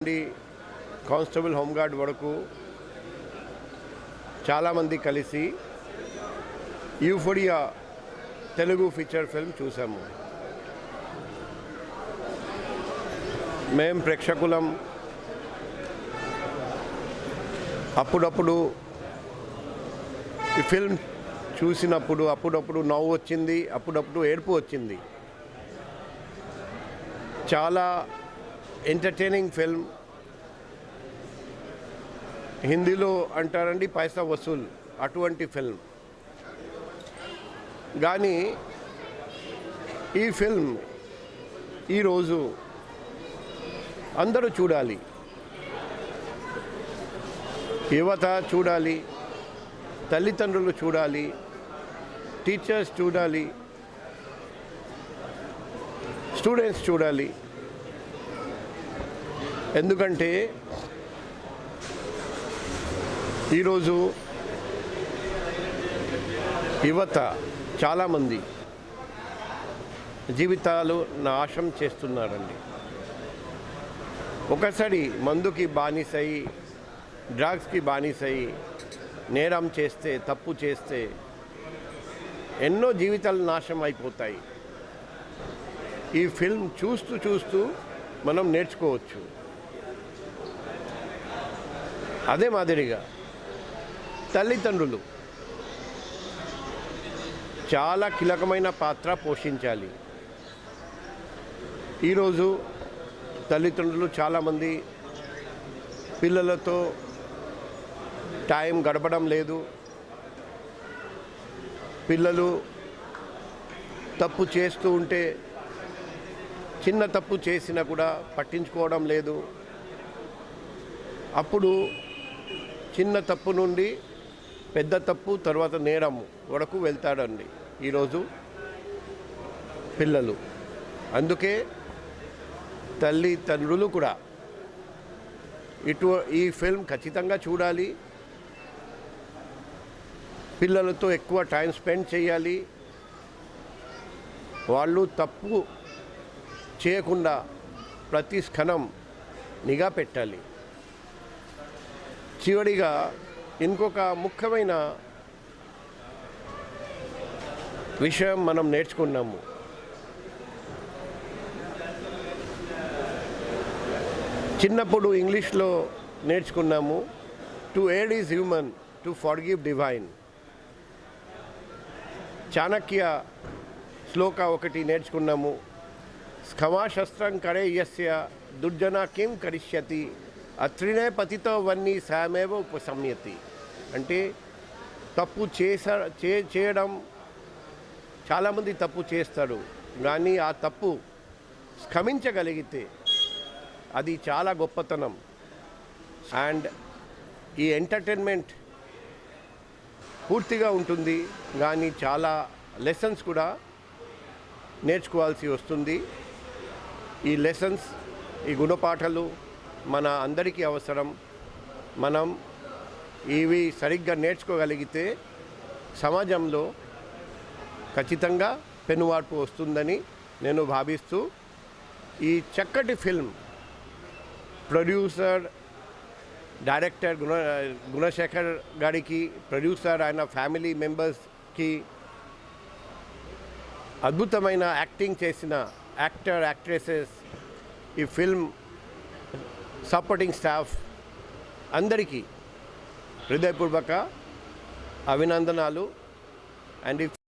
Constable home guard వరకు చాలామంది కలిసి యూఫోరియా తెలుగు ఫీచర్ ఫిల్మ్ చూసాము. మేము ప్రేక్షకులం అప్పుడప్పుడు ఈ ఫిల్మ్ చూసినప్పుడు అప్పుడప్పుడు నవ్వు వచ్చింది, అప్పుడప్పుడు ఏడుపు వచ్చింది. చాలా ఎంటర్టైనింగ్ ఫిల్మ్. హిందీలో అంటారండి పైసా వసూల్, అటువంటి ఫిల్మ్. కానీ ఈ ఫిల్మ్ ఈరోజు అందరూ చూడాలి, యువత చూడాలి, తల్లిదండ్రులు చూడాలి, టీచర్స్ చూడాలి, స్టూడెంట్స్ చూడాలి. ఎందుకంటే ఈరోజు యువత చాలామంది జీవితాలు నాశనం చేస్తున్నారండి. ఒకసారి మందుకి బానిసై, డ్రగ్స్కి బానిసై నేరం చేస్తే, తప్పు చేస్తే ఎన్నో జీవితాలు నాశనం అయిపోతాయి. ఈ ఫిల్మ్ చూస్తూ చూస్తూ మనం నేర్చుకోవచ్చు. అదే మాదిరిగా తల్లిదండ్రులు చాలా కీలకమైన పాత్ర పోషించాలి. ఈరోజు తల్లిదండ్రులు చాలామంది పిల్లలతో టైం గడపడం లేదు. పిల్లలు తప్పు చేస్తూ ఉంటే, చిన్న తప్పు చేసినా కూడా పట్టించుకోవడం లేదు. అప్పుడు చిన్న తప్పు నుండి పెద్ద తప్పు, తర్వాత నేరం వరకు వెళ్తాడండి ఈరోజు పిల్లలు. అందుకే తల్లిదండ్రులు కూడా ఈ ఫిల్మ్ ఖచ్చితంగా చూడాలి. పిల్లలతో ఎక్కువ టైం స్పెండ్ చేయాలి. వాళ్ళు తప్పు చేయకుండా ప్రతి క్షణం నిఘా పెట్టాలి. చివరిగా ఇంకొక ముఖ్యమైన విషయం మనం నేర్చుకున్నాము. చిన్నప్పుడు ఇంగ్లీష్లో నేర్చుకున్నాము, to err is human, to forgive divine. Chanakya శ్లోక ఒకటి నేర్చుకున్నాము, స్ఖమాశస్త్రం కరే యస్య దుర్జన కిం కరిష్యతి అత్రినే పతితో వన్నీ సామేవ ఉపసంయతి. అంటే తప్పు చేయడం, చాలామంది తప్పు చేస్తారు, కానీ ఆ తప్పు క్షమించగలిగితే అది చాలా గొప్పతనం. అండ్ ఈ ఎంటర్టైన్మెంట్ పూర్తిగా ఉంటుంది, కానీ చాలా లెసన్స్ కూడా నేర్చుకోవాల్సి వస్తుంది. ఈ లెసన్స్, ఈ గుణపాఠాలు మన అందరికీ అవసరం. మనం ఇవి సరిగ్గా నేర్చుకోగలిగితే సమాజంలో ఖచ్చితంగా పెనుమార్పు వస్తుందని నేను భావిస్తూ, ఈ చక్కటి ఫిల్మ్ ప్రొడ్యూసర్, డైరెక్టర్ గుణశేఖర్ గారికి, ప్రొడ్యూసర్, ఆయన ఫ్యామిలీ మెంబర్స్కి, అద్భుతమైన యాక్టింగ్ చేసిన యాక్టర్, యాక్ట్రెసెస్, ఈ ఫిల్మ్ సపోర్టింగ్ స్టాఫ్ అందరికీ హృదయపూర్వక అభినందనాలు. అండ్